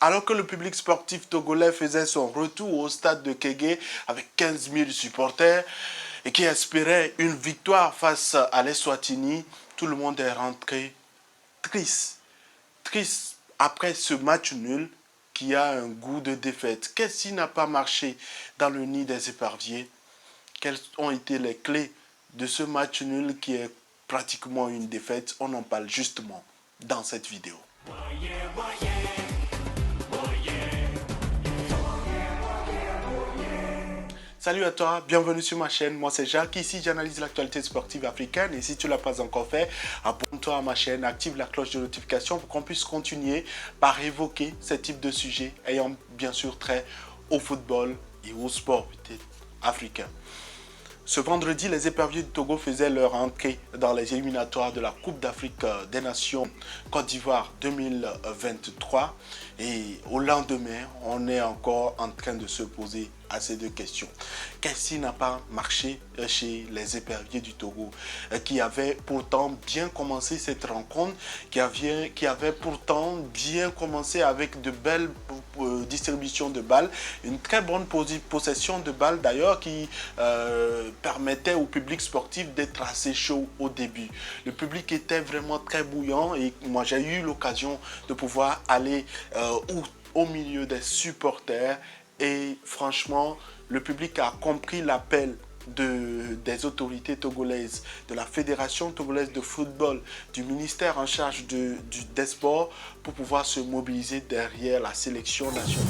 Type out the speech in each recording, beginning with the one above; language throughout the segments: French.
Alors que le public sportif togolais faisait son retour au stade de Kégué avec 15 000 supporters et qui espérait une victoire face à l'Eswatini, tout le monde est rentré triste. Triste après ce match nul qui a un goût de défaite. Qu'est-ce qui n'a pas marché dans le nid des éperviers? Quelles ont été les clés de ce match nul qui est pratiquement une défaite? On en parle justement dans cette vidéo. Salut à toi, bienvenue sur ma chaîne, moi c'est Jacques, ici j'analyse l'actualité sportive africaine et si tu ne l'as pas encore fait, abonne-toi à ma chaîne, active la cloche de notification pour qu'on puisse continuer par évoquer ce type de sujet ayant bien sûr trait au football et au sport africain. Ce vendredi, les éperviers du Togo faisaient leur entrée dans les éliminatoires de la Coupe d'Afrique des Nations Côte d'Ivoire 2023 et au lendemain, on est encore en train de se poser à ces deux questions. Qu'est-ce qui n'a pas marché chez les éperviers du Togo qui avaient pourtant bien commencé cette rencontre, qui avait pourtant bien commencé avec de belles distributions de balles, une très bonne possession de balles d'ailleurs qui permettait au public sportif d'être assez chaud au début. Le public était vraiment très bouillant et moi j'ai eu l'occasion de pouvoir aller au milieu des supporters. Et franchement, le public a compris l'appel des autorités togolaises, de la Fédération togolaise de football, du ministère en charge des sports pour pouvoir se mobiliser derrière la sélection nationale.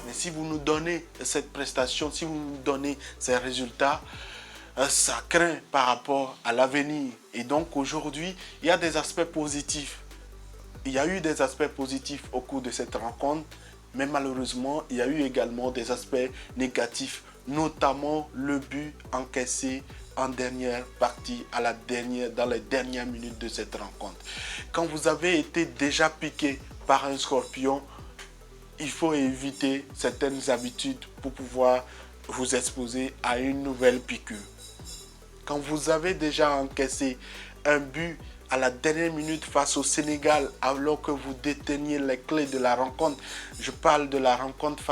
Mais si vous nous donnez cette prestation, si vous nous donnez ces résultats, ça craint par rapport à l'avenir. Et donc aujourd'hui, il y a des aspects positifs. Il y a eu des aspects positifs au cours de cette rencontre, mais malheureusement, il y a eu également des aspects négatifs, notamment le but encaissé en dernière partie, dans les dernières minutes de cette rencontre. Quand vous avez été déjà piqué par un scorpion, il faut éviter certaines habitudes pour pouvoir vous exposer à une nouvelle piqûre. Quand vous avez déjà encaissé un but à la dernière minute face au Sénégal, alors que vous déteniez les clés de la rencontre, je parle de la rencontre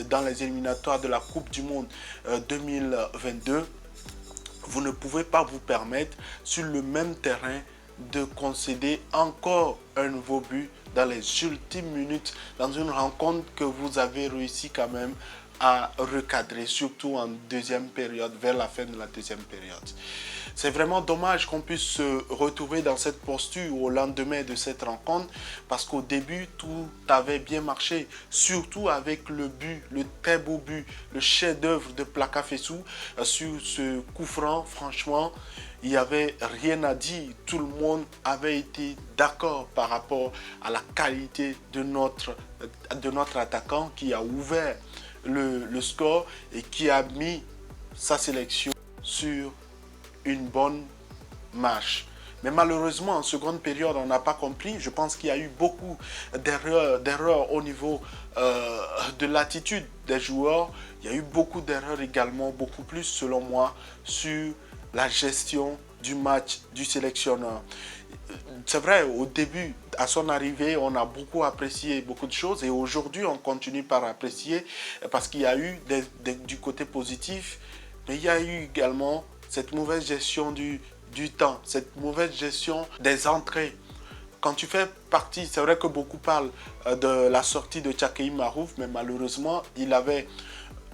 dans les éliminatoires de la Coupe du Monde 2022, vous ne pouvez pas vous permettre sur le même terrain de concéder encore un nouveau but dans les ultimes minutes, dans une rencontre que vous avez réussi quand même à recadrer, surtout en deuxième période, vers la fin de la deuxième période. C'est vraiment dommage qu'on puisse se retrouver dans cette posture au lendemain de cette rencontre, parce qu'au début, tout avait bien marché, surtout avec le but, le très beau but, le chef-d'œuvre de Plaka Fessou sur ce coup franc. Franchement, il n'y avait rien à dire. Tout le monde avait été d'accord par rapport à la qualité de notre attaquant qui a ouvert le score et qui a mis sa sélection sur une bonne marche. Mais malheureusement, en seconde période, on n'a pas compris. Je pense qu'il y a eu beaucoup d'erreurs au niveau de l'attitude des joueurs. Il y a eu beaucoup d'erreurs également, beaucoup plus selon moi, sur la gestion du match du sélectionneur. C'est vrai, au début, à son arrivée, on a beaucoup apprécié beaucoup de choses et aujourd'hui, on continue par apprécier parce qu'il y a eu du côté positif, mais il y a eu également cette mauvaise gestion du temps, cette mauvaise gestion des entrées. Quand tu fais partie, c'est vrai que beaucoup parlent de la sortie de Tchakei Marouf, mais malheureusement, il avait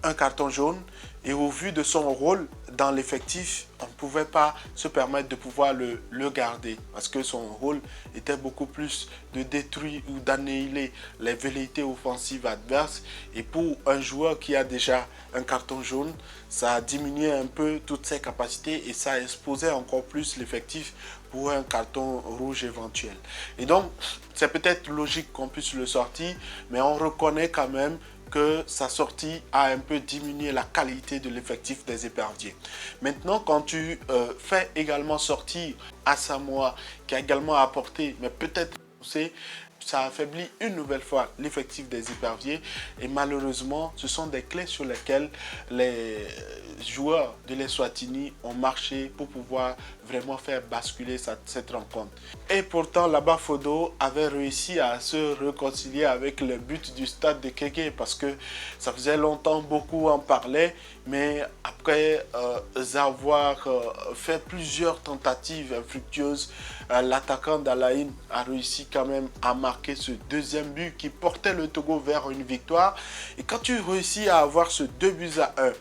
un carton jaune Et au vu de son rôle dans l'effectif, on ne pouvait pas se permettre de pouvoir le garder parce que son rôle était beaucoup plus de détruire ou d'annihiler les velléités offensives adverses. Et pour un joueur qui a déjà un carton jaune, ça a diminué un peu toutes ses capacités et ça a exposé encore plus l'effectif pour un carton rouge éventuel. Et donc, c'est peut-être logique qu'on puisse le sortir, mais on reconnaît quand même que sa sortie a un peu diminué la qualité de l'effectif des éperviers. Maintenant, quand tu fais également sortir Asamoah, qui a également apporté, mais peut-être ça affaiblit une nouvelle fois l'effectif des éperviers et malheureusement, ce sont des clés sur lesquelles les joueurs de l'Eswatini ont marché pour pouvoir vraiment faire basculer cette rencontre. Et pourtant, là-bas, Fodo avait réussi à se réconcilier avec le but du stade de Kéké parce que ça faisait longtemps, beaucoup en parlaient, mais après avoir fait plusieurs tentatives infructueuses, l'attaquant d'Alain a réussi quand même à marquer ce deuxième but qui portait le Togo vers une victoire. Et quand tu réussis à avoir ce 2-1,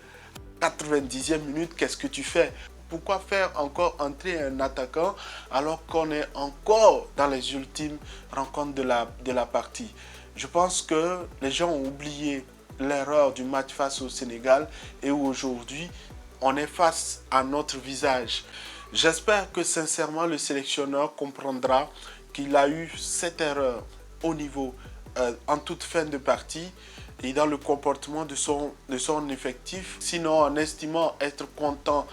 90e minute, qu'est-ce que tu fais? Pourquoi faire encore entrer un attaquant alors qu'on est encore dans les ultimes rencontres de la partie? Je pense que les gens ont oublié l'erreur du match face au Sénégal et aujourd'hui, on est face à notre visage. J'espère que sincèrement le sélectionneur comprendra qu'il a eu cette erreur au niveau en toute fin de partie et dans le comportement de son effectif. Sinon, en estimant être content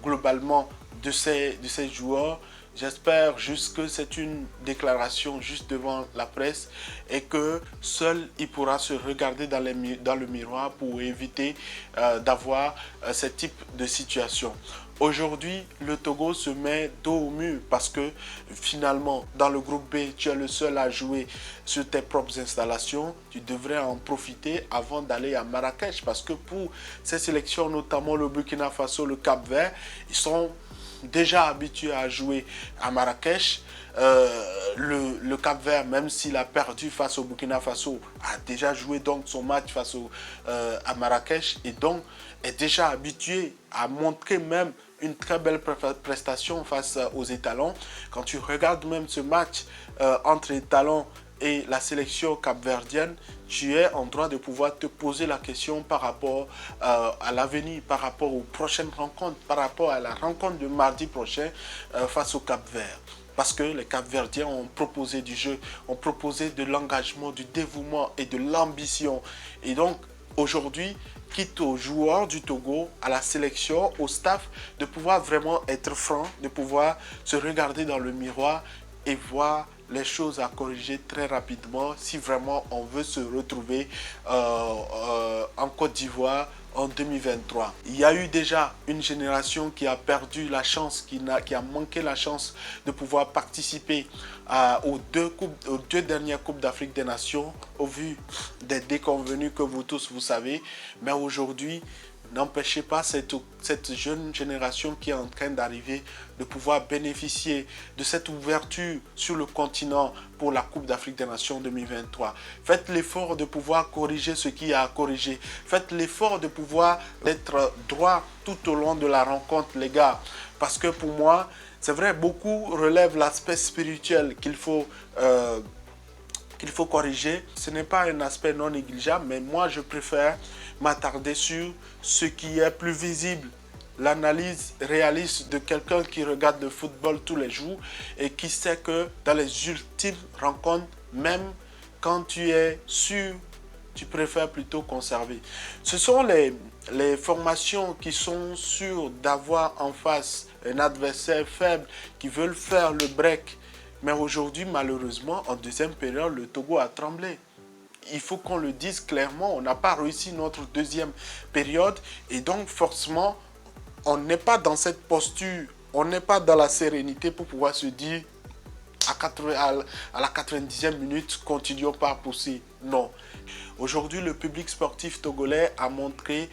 globalement de ces joueurs, j'espère juste que c'est une déclaration juste devant la presse et que seul il pourra se regarder dans le miroir pour éviter d'avoir ce type de situation. Aujourd'hui, le Togo se met dos au mur parce que finalement, dans le groupe B, tu es le seul à jouer sur tes propres installations. Tu devrais en profiter avant d'aller à Marrakech parce que pour ces sélections, notamment le Burkina Faso, le Cap-Vert, ils sont déjà habitués à jouer à Marrakech. Le Cap-Vert, même s'il a perdu face au Burkina Faso, a déjà joué donc son match face à Marrakech et donc est déjà habitué à montrer même une très belle prestation face aux étalons. Quand tu regardes même ce match entre étalons et la sélection capverdienne, tu es en droit de pouvoir te poser la question par rapport à l'avenir, par rapport aux prochaines rencontres, par rapport à la rencontre de mardi prochain face au Cap-Vert. Parce que les Cap-Verdiens ont proposé du jeu, ont proposé de l'engagement, du dévouement et de l'ambition. Et donc, aujourd'hui, quitte aux joueurs du Togo, à la sélection, au staff, de pouvoir vraiment être franc, de pouvoir se regarder dans le miroir et voir les choses à corriger très rapidement si vraiment on veut se retrouver en Côte d'Ivoire en 2023. Il y a eu déjà une génération qui a perdu la chance, qui a manqué la chance de pouvoir participer aux deux dernières Coupes d'Afrique des Nations au vu des déconvenus que vous tous vous savez. Mais aujourd'hui, n'empêchez pas cette jeune génération qui est en train d'arriver de pouvoir bénéficier de cette ouverture sur le continent pour la Coupe d'Afrique des Nations 2023. Faites l'effort de pouvoir corriger ce qui a à corriger. Faites l'effort de pouvoir être droit tout au long de la rencontre, les gars. Parce que pour moi, c'est vrai, beaucoup relèvent l'aspect spirituel qu'il faut corriger. Ce n'est pas un aspect non négligeable, mais moi, je préfère m'attarder sur ce qui est plus visible. L'analyse réaliste de quelqu'un qui regarde le football tous les jours et qui sait que dans les ultimes rencontres, même quand tu es sûr, tu préfères plutôt conserver. Ce sont les formations qui sont sûres d'avoir en face un adversaire faible qui veulent faire le break. Mais aujourd'hui, malheureusement, en deuxième période, le Togo a tremblé. Il faut qu'on le dise clairement, on n'a pas réussi notre deuxième période et donc forcément, on n'est pas dans cette posture, on n'est pas dans la sérénité pour pouvoir se dire à la 90e minute, continuons pas à pousser. Non. Aujourd'hui, le public sportif togolais a montré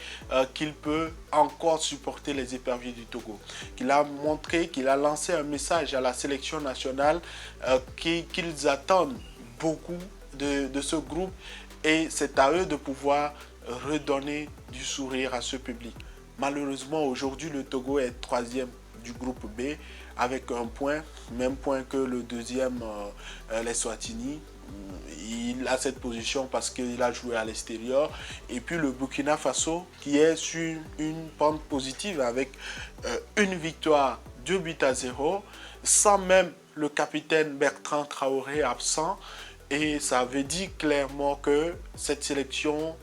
qu'il peut encore supporter les éperviers du Togo. Qu'il a montré, qu'il a lancé un message à la sélection nationale qu'ils attendent beaucoup de ce groupe et c'est à eux de pouvoir redonner du sourire à ce public. Malheureusement, aujourd'hui, le Togo est troisième du groupe B avec un point, même point que le deuxième, l'Eswatini. Il a cette position parce qu'il a joué à l'extérieur. Et puis le Burkina Faso qui est sur une pente positive avec une victoire, 2-0, sans même le capitaine Bertrand Traoré absent. Et ça veut dire clairement que cette sélection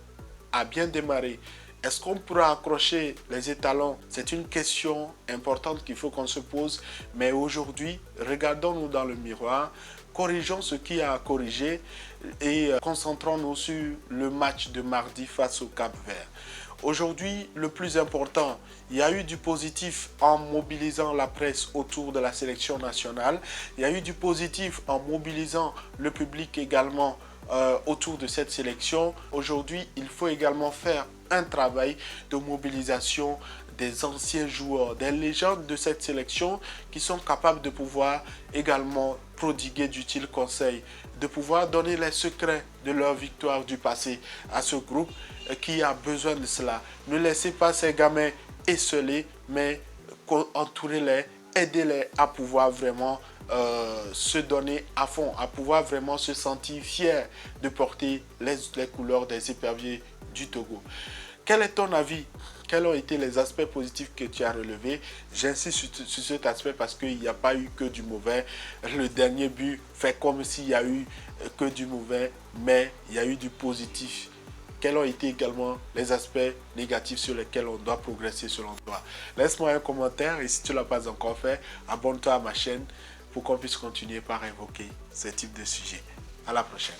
a bien démarré. Est-ce qu'on pourra accrocher les étalons? C'est une question importante qu'il faut qu'on se pose. Mais aujourd'hui, regardons-nous dans le miroir, corrigeons ce qui a à corriger et concentrons-nous sur le match de mardi face au Cap-Vert. Aujourd'hui, le plus important, il y a eu du positif en mobilisant la presse autour de la sélection nationale. Il y a eu du positif en mobilisant le public également autour de cette sélection. Aujourd'hui, il faut également faire un travail de mobilisation des anciens joueurs, des légendes de cette sélection qui sont capables de pouvoir également prodiguer d'utiles conseils, de pouvoir donner les secrets de leur victoire du passé à ce groupe qui a besoin de cela. Ne laissez pas ces gamins esselés, mais entourez-les, aidez-les à pouvoir vraiment se donner à fond, à pouvoir vraiment se sentir fiers de porter les couleurs des éperviers du Togo. Quel est ton avis? Quels ont été les aspects positifs que tu as relevés? J'insiste sur cet aspect parce qu'il n'y a pas eu que du mauvais. Le dernier but fait comme s'il n'y a eu que du mauvais, mais il y a eu du positif. Quels ont été également les aspects négatifs sur lesquels on doit progresser selon toi? Laisse-moi un commentaire et si tu ne l'as pas encore fait, abonne-toi à ma chaîne pour qu'on puisse continuer par évoquer ce type de sujet. À la prochaine.